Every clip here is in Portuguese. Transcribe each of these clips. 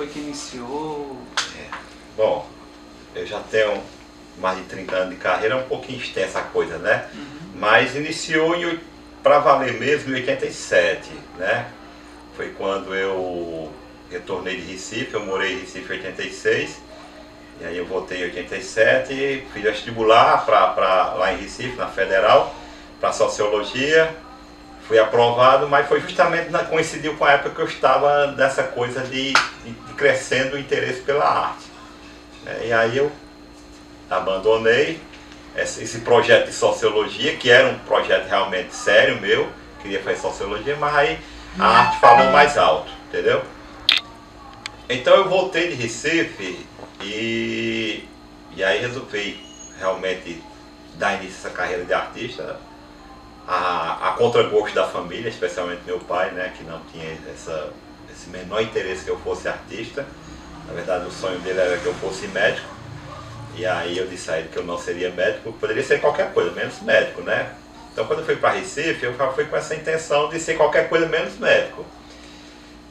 foi que iniciou? Bom, eu já tenho mais de 30 anos de carreira, é um pouquinho extensa a coisa, né? Mas iniciou para valer mesmo em 87, né? Foi quando eu retornei de Recife, eu morei em Recife em 86, e aí eu voltei em 87, fiz vestibular lá em Recife, na Federal, para Sociologia, fui aprovado, mas foi justamente, coincidiu com a época que eu estava nessa coisa de crescendo o interesse pela arte. E aí eu abandonei esse projeto de Sociologia, que era um projeto realmente sério meu, queria fazer Sociologia, mas aí a arte falou mais alto, entendeu? Então eu voltei de Recife e aí resolvi realmente dar início a essa carreira de artista, a contragosto da família, especialmente meu pai, né, que não tinha esse menor interesse que eu fosse artista. Na verdade o sonho dele era que eu fosse médico, e aí eu disse a ele que eu não seria médico, poderia ser qualquer coisa, menos médico, né? Então quando eu fui para Recife, eu fui com essa intenção de ser qualquer coisa menos médico.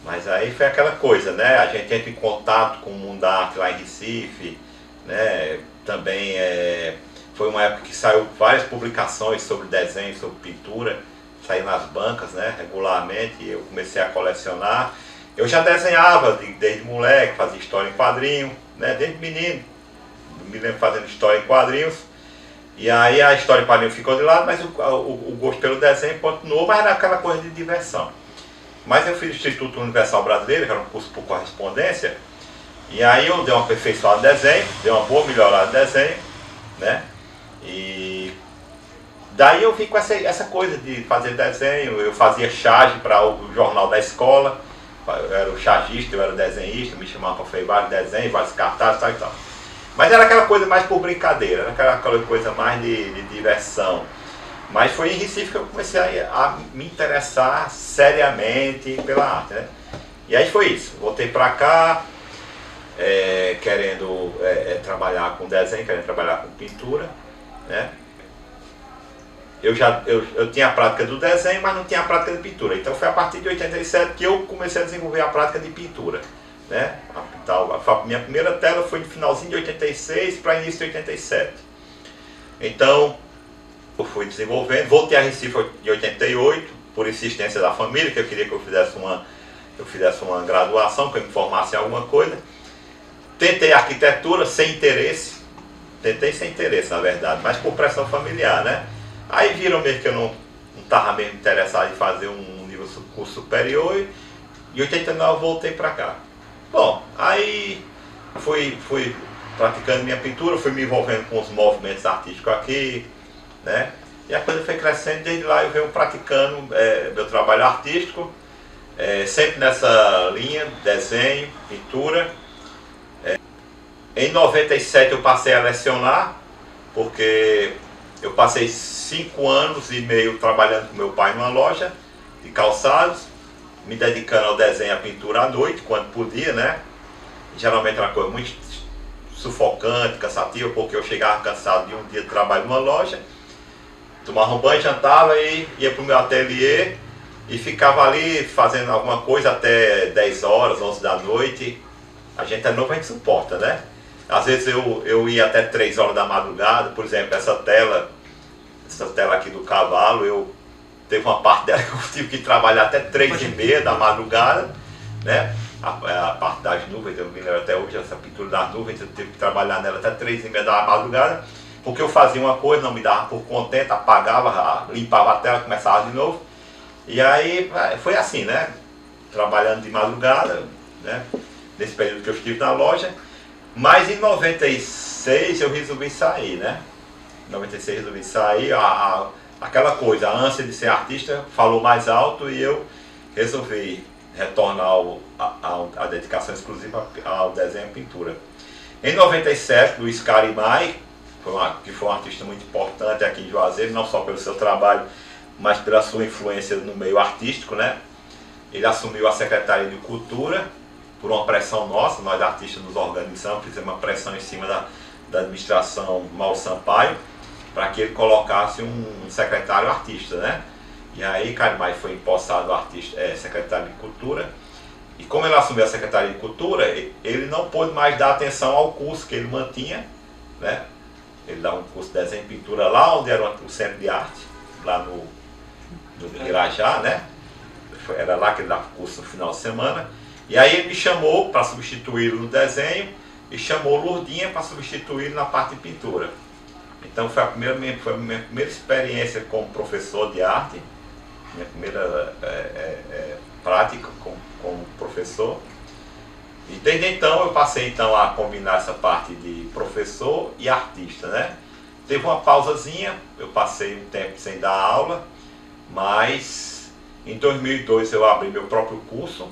Mas aí foi aquela coisa, né? A gente entra em contato com o mundo da arte lá em Recife, né? Também foi uma época que saiu várias publicações sobre desenho, sobre pintura, saíram nas bancas, né? Regularmente, e eu comecei a colecionar. Eu já desenhava desde moleque, fazia história em quadrinho, né? Desde menino, me lembro fazendo história em quadrinhos. E aí a história em quadrinho ficou de lado, mas o gosto pelo desenho continuou, mas era aquela coisa de diversão. Mas eu fiz o Instituto Universal Brasileiro, que era um curso por correspondência, e aí eu dei uma aperfeiçoada no desenho, dei uma boa melhorada no desenho, né? E daí eu vim com essa coisa de fazer desenho, eu fazia charge para o jornal da escola, eu era o chargista, eu era o desenhista, me chamavam para fazer vários desenhos, vários cartazes, tal e tal. Mas era aquela coisa mais por brincadeira, era aquela coisa mais de diversão. Mas foi em Recife que eu comecei a me interessar seriamente pela arte, né? E aí foi isso, voltei para cá, querendo trabalhar com desenho, querendo trabalhar com pintura, né? Eu tinha a prática do desenho, mas não tinha a prática de pintura. Então foi a partir de 87 que eu comecei a desenvolver a prática de pintura, né? A minha primeira tela foi no finalzinho de 86 para início de 87. Então eu fui desenvolvendo, voltei a Recife em 88, por insistência da família, que eu queria que eu fizesse uma graduação, que eu me formasse em alguma coisa. Tentei arquitetura sem interesse, na verdade, mas por pressão familiar, né? Aí viram mesmo que eu não estava mesmo interessado em fazer um nível curso superior, e em 89 eu voltei para cá. Bom, aí fui praticando minha pintura, fui me envolvendo com os movimentos artísticos aqui, né? E a coisa foi crescendo, desde lá eu venho praticando meu trabalho artístico, sempre nessa linha, desenho, pintura. Em 97 eu passei a lecionar, porque eu passei 5 anos e meio trabalhando com meu pai numa loja de calçados, me dedicando ao desenho e à pintura à noite, quando podia, né? Geralmente era uma coisa muito sufocante, cansativa, porque eu chegava cansado de um dia de trabalho numa loja, tomava um banho, jantava e ia para o meu ateliê e ficava ali fazendo alguma coisa até 10 horas, 11 da noite. A gente é novo, a gente suporta, né? Às vezes eu ia até 3 horas da madrugada, por exemplo, essa tela aqui do cavalo, teve uma parte dela que eu tive que trabalhar até 3h30 da madrugada, né? A parte das nuvens, eu me lembro até hoje, essa pintura das nuvens, eu tive que trabalhar nela até 3h30 da madrugada, porque eu fazia uma coisa, não me dava por contento, apagava, limpava a tela, começava de novo. E aí foi assim, né? Trabalhando de madrugada, né? Nesse período que eu estive na loja. Mas em 96 eu resolvi sair, né? Em 96 eu resolvi sair, aquela coisa, a ânsia de ser artista falou mais alto e eu resolvi retornar a dedicação exclusiva ao desenho e pintura. Em 97, Luiz Carimai, que foi um artista muito importante aqui em Juazeiro, não só pelo seu trabalho, mas pela sua influência no meio artístico, né? Ele assumiu a Secretaria de Cultura, por uma pressão nossa, nós artistas nos organizamos, fizemos uma pressão em cima da administração Mauro Sampaio, para que ele colocasse um secretário artista, né? E aí Carimai foi empossado secretário de Cultura, E como ele assumiu a Secretaria de Cultura, ele não pôde mais dar atenção ao curso que ele mantinha, né? Ele dá um curso de desenho e pintura lá onde era o Centro de Arte, lá no Irajá, né? Era lá que ele dava curso no final de semana. E aí ele me chamou para substituí-lo no desenho e chamou Lourdinha para substituí-lo na parte de pintura. Então foi a minha primeira experiência como professor de arte, minha primeira prática como professor. E desde então eu passei então a combinar essa parte de professor e artista, né? Teve uma pausazinha, eu passei um tempo sem dar aula, mas em 2002 eu abri meu próprio curso,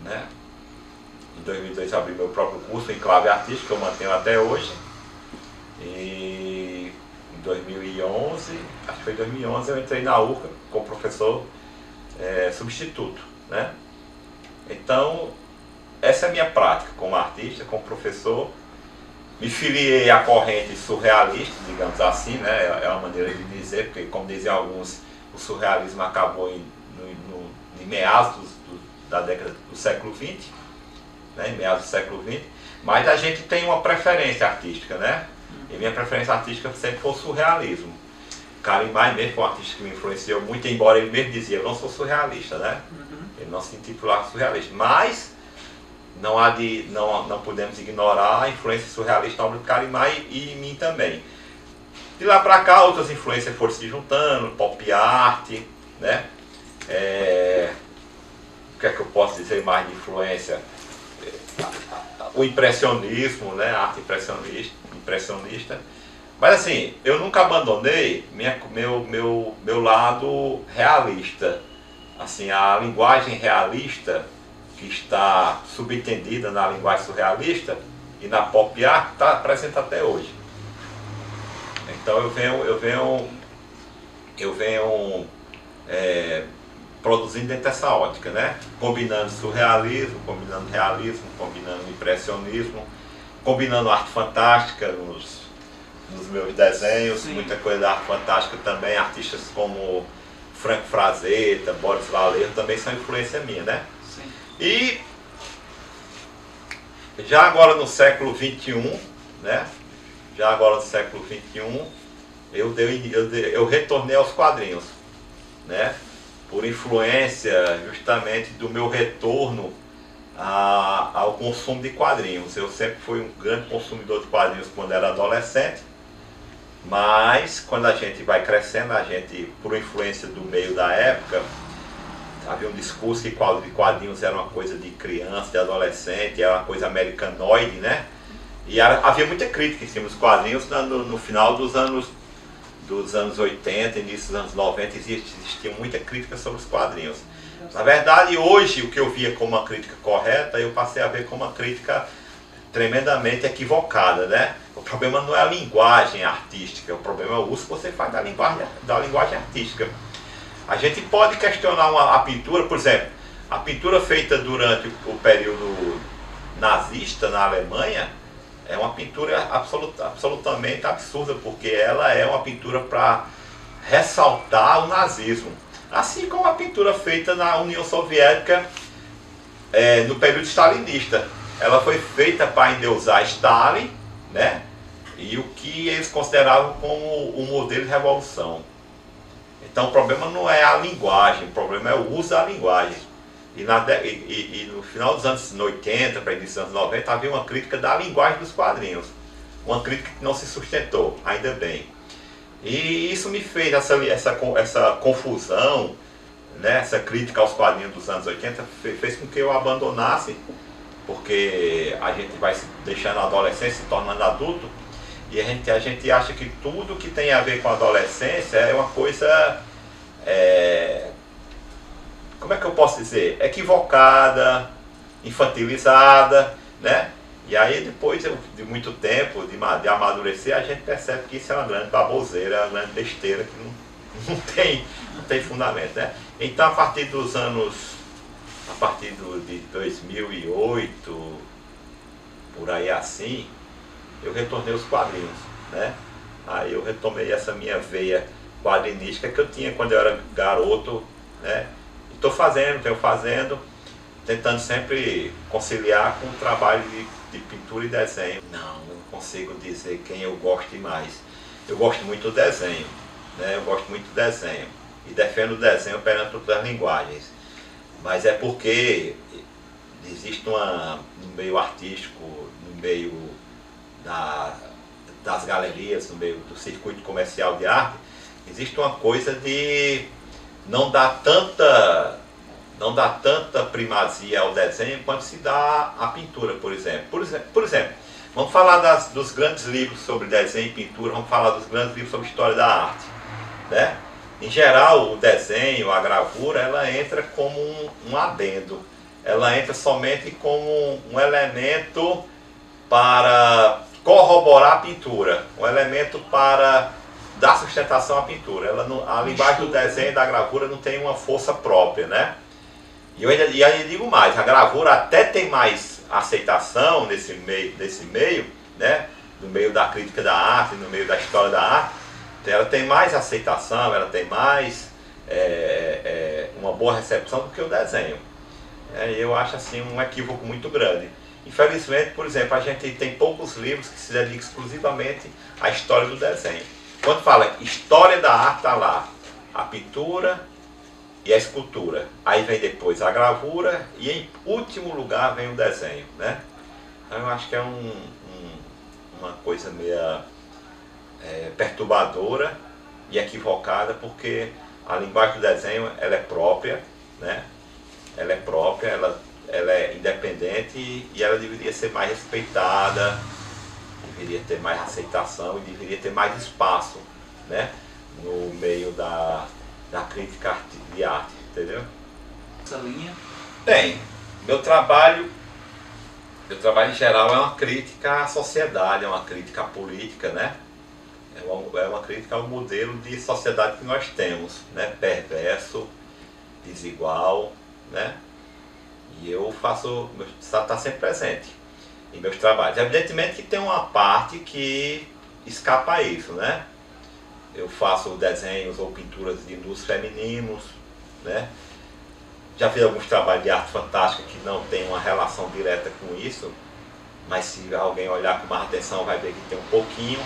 né? Em 2002 eu abri meu próprio curso em clave artística, que eu mantenho até hoje. E em 2011, acho que foi em 2011, eu entrei na URCA como professor substituto, né? Então, essa é a minha prática como artista, como professor. Me filiei à corrente surrealista, digamos assim, né? É uma maneira de dizer, porque como dizem alguns, o surrealismo acabou em meados da década do século XX, né? Em meados do século XX, mas a gente tem uma preferência artística, né? E minha preferência artística sempre foi o surrealismo. Kalimai mesmo foi um artista que me influenciou muito, embora ele mesmo dizia, eu não sou surrealista, né? Ele não se intitulava surrealista, mas não podemos ignorar a influência surrealista na obra do Kalimai e em mim também. De lá para cá, outras influências foram se juntando, pop art, né? O que é que eu posso dizer mais de influência? O impressionismo, né? A arte impressionista. Mas assim, eu nunca abandonei meu lado realista. Assim, a linguagem realista que está subentendida na linguagem surrealista e na pop art está presente até hoje. Então eu venho produzindo dentro dessa ótica, né? Combinando surrealismo, combinando realismo, combinando impressionismo, combinando arte fantástica nos meus desenhos. Sim. Muita coisa da arte fantástica também, artistas como Franco Frazetta, Boris Vallejo também são influência minha, né? Sim. E já agora no século XXI, né? Já agora no século XXI, eu retornei aos quadrinhos, né? Por influência justamente do meu retorno ao consumo de quadrinhos. Eu sempre fui um grande consumidor de quadrinhos quando era adolescente, mas quando a gente vai crescendo, a gente, por influência do meio da época, havia um discurso que quadrinhos era uma coisa de criança, de adolescente, era uma coisa americanoide, né? E havia muita crítica em cima dos quadrinhos no final dos anos 80, início dos anos 90, existia muita crítica sobre os quadrinhos. Na verdade, hoje, o que eu via como uma crítica correta, eu passei a ver como uma crítica tremendamente equivocada, né? O problema não é a linguagem artística, o problema é o uso que você faz da linguagem artística. A gente pode questionar a pintura, por exemplo, a pintura feita durante o período nazista na Alemanha, é uma pintura absolutamente absurda, porque ela é uma pintura para ressaltar o nazismo. Assim como a pintura feita na União Soviética no período stalinista. Ela foi feita para endeusar Stalin, né? E o que eles consideravam como o modelo de revolução. Então o problema não é a linguagem, o problema é o uso da linguagem. E no final dos anos 80 para início dos anos 90 havia uma crítica da linguagem dos quadrinhos. Uma crítica que não se sustentou, ainda bem. E isso me fez, essa confusão, né, essa crítica aos quadrinhos dos anos 80, fez com que eu abandonasse, porque a gente vai se deixando adolescente, se tornando adulto, e a gente acha que tudo que tem a ver com a adolescência é uma coisa... como é que eu posso dizer? Equivocada, infantilizada, né? E aí depois de muito tempo de amadurecer, a gente percebe que isso é uma grande baboseira, uma grande besteira que não tem fundamento, né? Então a partir de 2008, por aí assim, eu retornei aos quadrinhos, né? Aí eu retomei essa minha veia quadrinística que eu tinha quando eu era garoto, né? Tenho fazendo, tentando sempre conciliar com o trabalho de pintura e desenho. Não consigo dizer quem eu gosto mais. Eu gosto muito do desenho, né? Eu gosto muito do desenho e defendo o desenho perante outras linguagens. Mas é porque existe no meio artístico, no meio das galerias, no meio do circuito comercial de arte, existe uma coisa de não dar tanta primazia ao desenho quanto se dá à pintura, por exemplo. Por exemplo, vamos falar dos grandes livros sobre desenho e pintura, vamos falar dos grandes livros sobre história da arte, né? Em geral, o desenho, a gravura, ela entra como um adendo. Ela entra somente como um elemento para corroborar a pintura, um elemento para dar sustentação à pintura. A linguagem do desenho e da gravura não tem uma força própria, né? E eu ainda digo mais, a gravura até tem mais aceitação nesse meio, né? No meio da crítica da arte, no meio da história da arte, ela tem mais aceitação, ela tem mais uma boa recepção do que o desenho. Eu acho assim um equívoco muito grande. Infelizmente, por exemplo, a gente tem poucos livros que se dedicam exclusivamente à história do desenho. Quando fala história da arte, está lá a pintura e a escultura. Aí vem depois a gravura e em último lugar vem o desenho, né? Então eu acho que é uma coisa meio perturbadora e equivocada, porque a linguagem do desenho ela é própria, né? Ela é própria, ela é independente e ela deveria ser mais respeitada, deveria ter mais aceitação e deveria ter mais espaço, né? No meio da crítica de arte, entendeu? Essa linha? Bem, meu trabalho em geral é uma crítica à sociedade, é uma crítica à política, né? É uma crítica ao modelo de sociedade que nós temos, né? Perverso, desigual, né? E eu está sempre presente em meus trabalhos. Evidentemente que tem uma parte que escapa a isso, né? Eu faço desenhos ou pinturas de nus femininos, né? Já fiz alguns trabalhos de arte fantástica que não tem uma relação direta com isso, mas se alguém olhar com mais atenção vai ver que tem um pouquinho.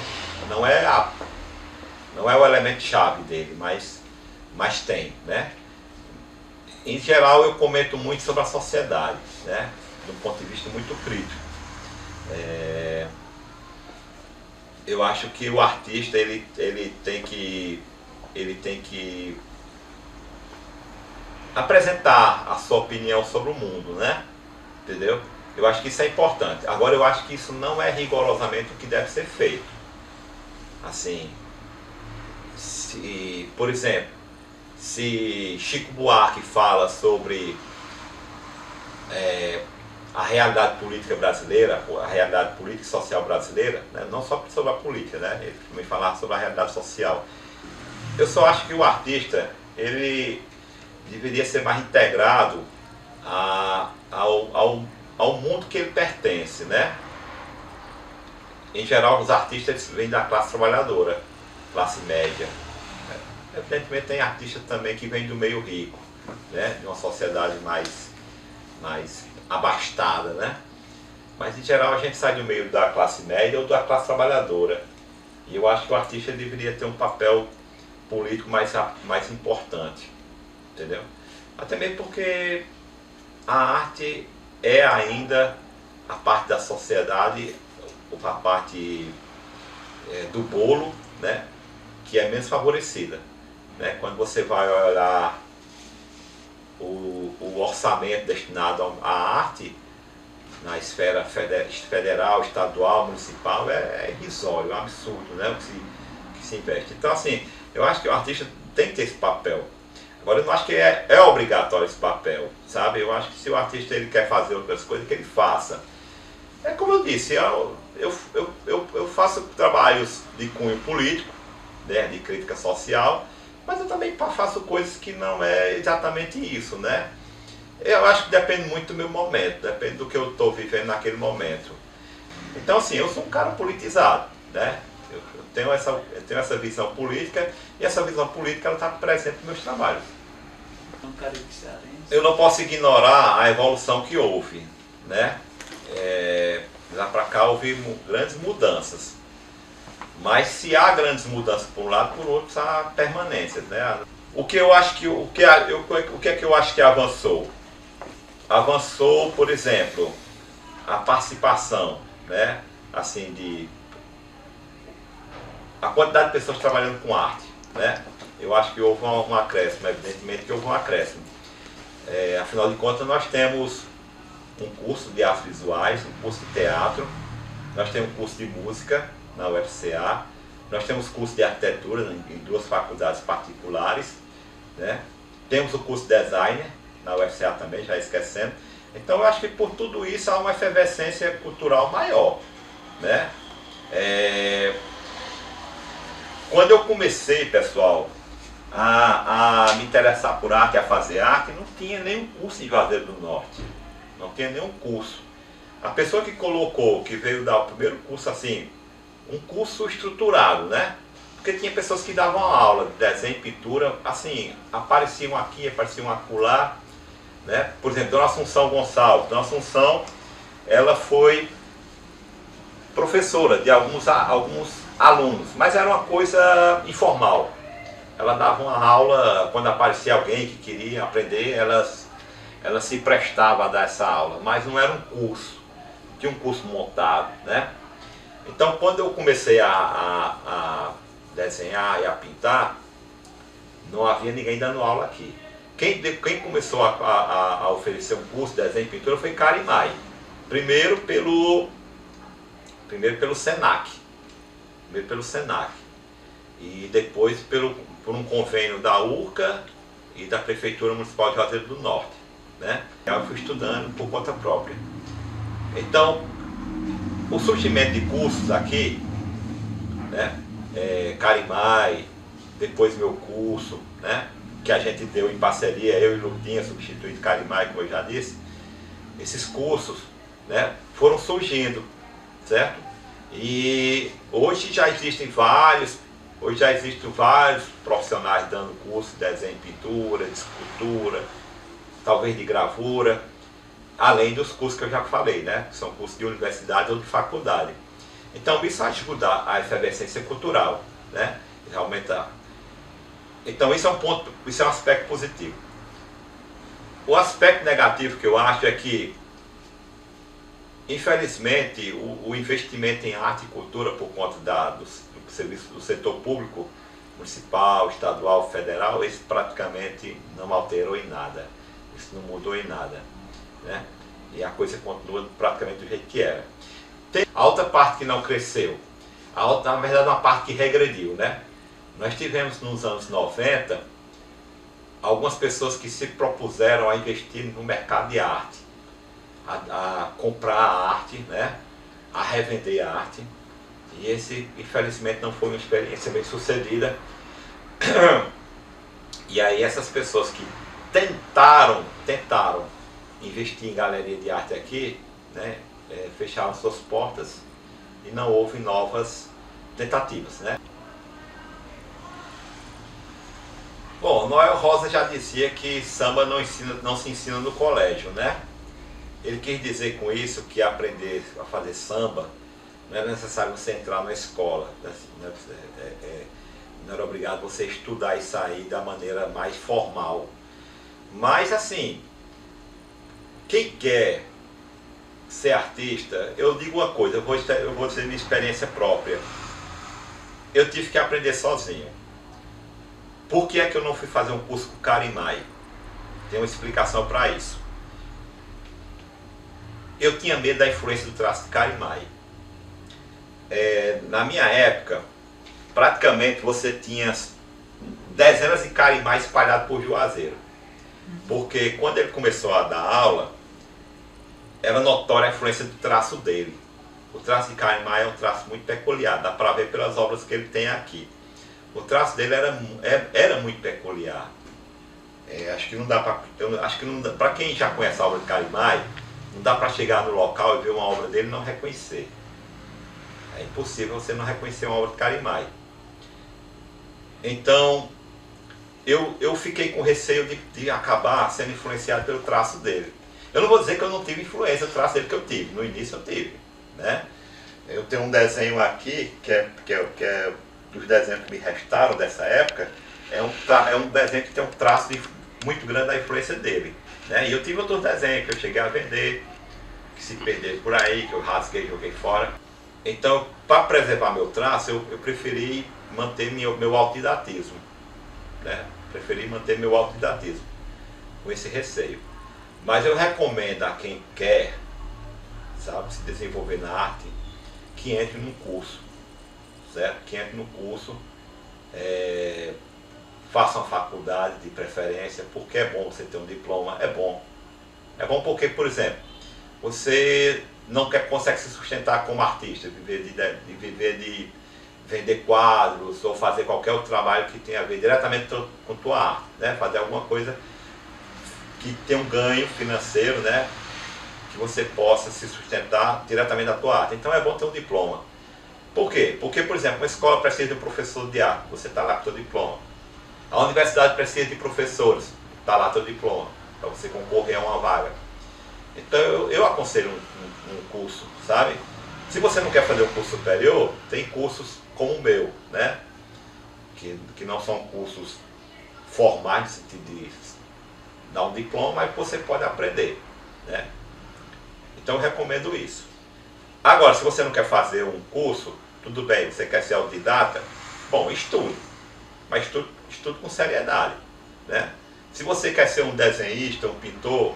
Não é o elemento chave dele, mas tem, né? Em geral eu comento muito sobre a sociedade, né? De um ponto de vista muito crítico. Eu acho que o artista ele tem que apresentar a sua opinião sobre o mundo, né? Entendeu? Eu acho que isso é importante. Agora eu acho que isso não é rigorosamente o que deve ser feito. Assim, por exemplo, se Chico Buarque fala sobre a realidade política brasileira, a realidade política e social brasileira, né? Não só sobre a política, né? Ele também falar sobre a realidade social. Eu só acho que o artista ele deveria ser mais integrado ao mundo que ele pertence, né? Em geral, os artistas eles vêm da classe trabalhadora, classe média. Evidentemente tem artistas também que vêm do meio rico, né? De uma sociedade mais abastada, né? Mas em geral a gente sai do meio da classe média ou da classe trabalhadora. E eu acho que o artista deveria ter um papel político mais importante, entendeu? Até mesmo porque a arte é ainda a parte da sociedade, a parte do bolo, né? Que é menos favorecida, né? Quando você vai olhar o orçamento destinado à arte na esfera federal, estadual, municipal é irrisório, é um absurdo, né? O que se investe. Então assim, eu acho que o artista tem que ter esse papel. Agora eu não acho que é obrigatório esse papel, sabe? Eu acho que se o artista ele quer fazer outras coisas, que ele faça. É como eu disse, eu faço trabalhos de cunho político, né, de crítica social, mas eu também faço coisas que não é exatamente isso, né? Eu acho que depende muito do meu momento, depende do que eu estou vivendo naquele momento. Então assim, eu sou um cara politizado, né? Eu tenho essa visão política e essa visão política ela está presente nos meus trabalhos. Eu não posso ignorar a evolução que houve, né? Lá para cá houve grandes mudanças. Mas se há grandes mudanças por um lado, por outro há permanências, né? O que eu acho que o que é que eu acho que avançou? Avançou, por exemplo, a participação, né? Assim, a quantidade de pessoas trabalhando com arte, né? Eu acho que houve um acréscimo, evidentemente que houve um acréscimo. Afinal de contas, nós temos um curso de artes visuais, um curso de teatro, nós temos um curso de música na UFCA, nós temos curso de arquitetura em 2 faculdades particulares, né? Temos o curso de designer na UFCA também, já esquecendo. Então eu acho que por tudo isso há uma efervescência cultural maior, né? Quando eu comecei, pessoal, a me interessar por arte, a fazer arte, não tinha nenhum curso em Juazeiro do Norte. Não tinha nenhum curso. A pessoa que colocou, que veio dar o primeiro curso assim, um curso estruturado, né? Porque tinha pessoas que davam aula de desenho e pintura, assim, apareciam aqui, apareciam acolá, né? Por exemplo, Dona Assunção Gonçalves. Dona Assunção, ela foi professora de alguns alunos, mas era uma coisa informal. Ela dava uma aula, quando aparecia alguém que queria aprender, ela se prestava a dar essa aula, mas não era um curso, tinha um curso montado, né? Então, quando eu comecei a desenhar e a pintar, não havia ninguém dando aula aqui. Quem começou a oferecer um curso de desenho e pintura foi Carimai. Primeiro pelo Senac. E depois por um convênio da URCA e da Prefeitura Municipal de Juazeiro do Norte, né? Eu fui estudando por conta própria. Então, o surgimento de cursos aqui, né? Carimai, depois meu curso, né? Que a gente deu em parceria, eu e Lutinha, substituindo Carimai, como eu já disse. Esses cursos, né, foram surgindo, certo? E hoje já existem vários profissionais dando curso de desenho e pintura, de escultura, talvez de gravura, além dos cursos que eu já falei, né? Que são cursos de universidade ou de faculdade. Então isso ajuda a efervescência cultural, né? Aumentar. Então isso é um aspecto positivo. O aspecto negativo que eu acho é que, infelizmente, o investimento em arte e cultura por conta do serviço do setor público, municipal, estadual, federal, isso praticamente não alterou em nada. Isso não mudou em nada, né? E a coisa continua praticamente do jeito que era. Tem a outra parte que não cresceu, na verdade uma parte que regrediu, né? Nós tivemos nos anos 90 algumas pessoas que se propuseram a investir no mercado de arte, a comprar a arte, né? A revender a arte. E esse, infelizmente, não foi uma experiência bem sucedida. E aí essas pessoas que tentaram investir em galeria de arte aqui, né? Fecharam suas portas e não houve novas tentativas, né? Bom, Noel Rosa já dizia que samba não se ensina no colégio, né? Ele quis dizer com isso que aprender a fazer samba não é necessário você entrar na escola, não era obrigado você estudar e sair da maneira mais formal. Mas assim, quem quer ser artista, eu digo uma coisa, eu vou dizer minha experiência própria. Eu tive que aprender sozinho. Por que é que eu não fui fazer um curso com Carimai? Tem uma explicação para isso. Eu tinha medo da influência do traço de Carimai. Na minha época, praticamente você tinha dezenas de Carimai espalhados por Juazeiro. Porque quando ele começou a dar aula, era notória a influência do traço dele. O traço de Carimai é um traço muito peculiar, dá para ver pelas obras que ele tem aqui. O traço dele era muito peculiar. Acho que não dá para quem já conhece a obra de Carimai, não dá para chegar no local e ver uma obra dele e não reconhecer. É impossível você não reconhecer uma obra de Carimai. Então, eu fiquei com receio de acabar sendo influenciado pelo traço dele. Eu não vou dizer que eu não tive influência do traço dele, que eu tive, no início eu tive, né? Eu tenho um desenho aqui, que é dos desenhos que me restaram dessa época, é um desenho que tem um traço muito grande da influência dele, né? E eu tive outros desenhos que eu cheguei a vender, que se perderam por aí, que eu rasguei e joguei fora. Então, para preservar meu traço, eu preferi manter meu autodidatismo, né? Preferi manter meu autodidatismo, com esse receio. Mas eu recomendo a quem quer, sabe, se desenvolver na arte, que entre num curso, certo? Que entre no curso, faça uma faculdade de preferência, porque é bom você ter um diploma, é bom. É bom porque, por exemplo, você não consegue se sustentar como artista, viver de vender quadros ou fazer qualquer outro trabalho que tenha a ver diretamente com tua arte, né? Fazer alguma coisa que tenha um ganho financeiro, né? Que você possa se sustentar diretamente da tua arte. Então é bom ter um diploma. Por quê? Porque, por exemplo, uma escola precisa de um professor de arte, você está lá com o seu diploma. A universidade precisa de professores, está lá teu diploma, para você concorrer a uma vaga. Então eu aconselho um curso, sabe? Se você não quer fazer um curso superior, tem cursos como o meu, né? Que não são cursos formais, no sentido de dar um diploma, mas você pode aprender, né? Então eu recomendo isso. Agora, se você não quer fazer um curso, tudo bem, você quer ser autodidata, bom, estude. Mas estude com seriedade, né? Se você quer ser um desenhista, um pintor,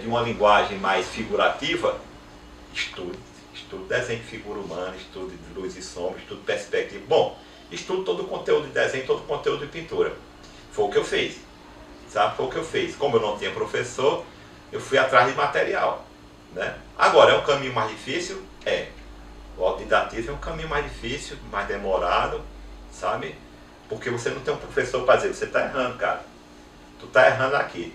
de uma linguagem mais figurativa, estude desenho de figura humana, estude de luz e sombra, estude perspectiva. Bom, estude todo o conteúdo de desenho, todo o conteúdo de pintura. Foi o que eu fiz, sabe? Foi o que eu fiz. Como eu não tinha professor, eu fui atrás de material, né? Agora, é um caminho mais difícil? É. O autodidatismo é um caminho mais difícil, mais demorado, sabe? Porque você não tem um professor para dizer, você está errando, cara. Tu está errando aqui.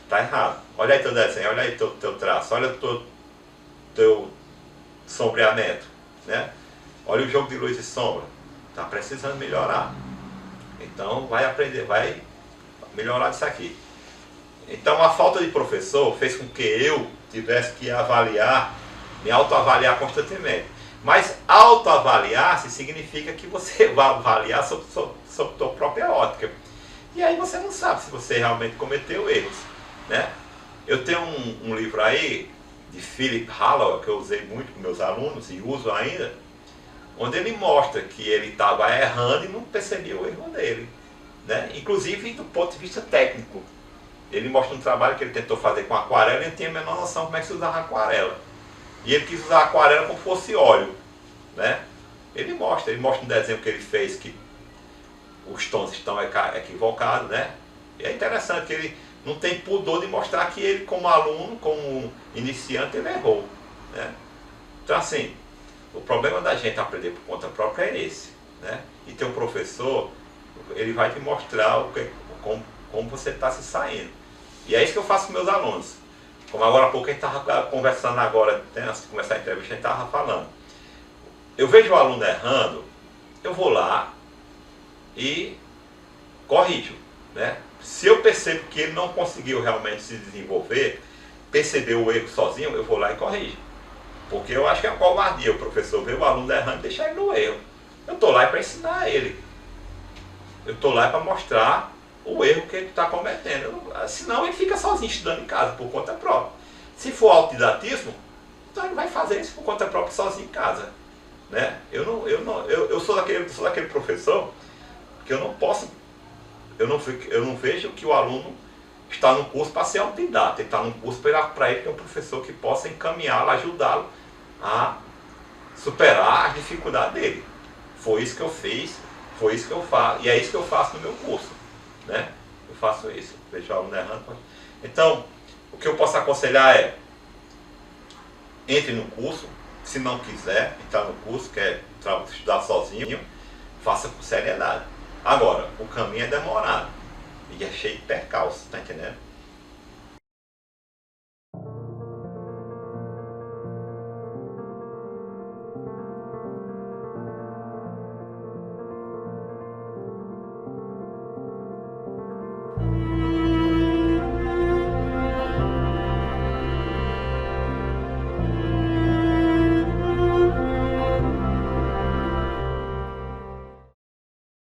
Está errado. Olha aí teu desenho, olha aí teu traço, olha teu sombreamento, né? Olha o jogo de luz e sombra. Está precisando melhorar. Então vai aprender, vai melhorar isso aqui. Então a falta de professor fez com que eu tivesse que avaliar, me autoavaliar constantemente. Mas autoavaliar-se significa que você vai avaliar sobre a sua própria ótica. E aí você não sabe se você realmente cometeu erros, né? Eu tenho um livro aí, de Philip Hallowell, que eu usei muito com meus alunos e uso ainda, onde ele mostra que ele estava errando e não percebia o erro dele, né? Inclusive do ponto de vista técnico. Ele mostra um trabalho que ele tentou fazer com aquarela e não tinha a menor noção como é que se usava aquarela. E ele quis usar aquarela como fosse óleo, né? Ele mostra um desenho que ele fez que os tons estão equivocados, né? E é interessante que ele não tem pudor de mostrar que ele, como aluno, como iniciante, ele errou, né? Então, assim, o problema da gente aprender por conta própria é esse, né? E ter um professor, ele vai te mostrar como você está se saindo. E é isso que eu faço com meus alunos. Como agora há pouco a gente estava conversando agora, né, antes de começar a entrevista, a gente estava falando. Eu vejo o aluno errando, eu vou lá e corrijo, né? Se eu percebo que ele não conseguiu realmente se desenvolver, percebeu o erro sozinho, eu vou lá e corrijo. Porque eu acho que é uma covardia o professor ver o aluno errando e deixar ele no erro. Eu estou lá para ensinar ele. Eu estou lá para mostrar o erro que ele está cometendo. Senão ele fica sozinho estudando em casa, por conta própria. Se for autodidatismo, então ele vai fazer isso por conta própria sozinho em casa, né? Eu sou daquele professor que eu não vejo que o aluno está no curso para ser autodidata. Ele está no curso para ele ter um professor que possa encaminhá-lo, ajudá-lo a superar as dificuldades dele. Foi isso que eu fiz, foi isso que eu faço, e é isso que eu faço no meu curso, né? Eu faço isso, vejo o aluno errando. Então, o que eu posso aconselhar é: entre no curso. Se não quiser entrar no curso, quer estudar sozinho, faça com seriedade. Agora, o caminho é demorado e é cheio de percalços, tá entendendo?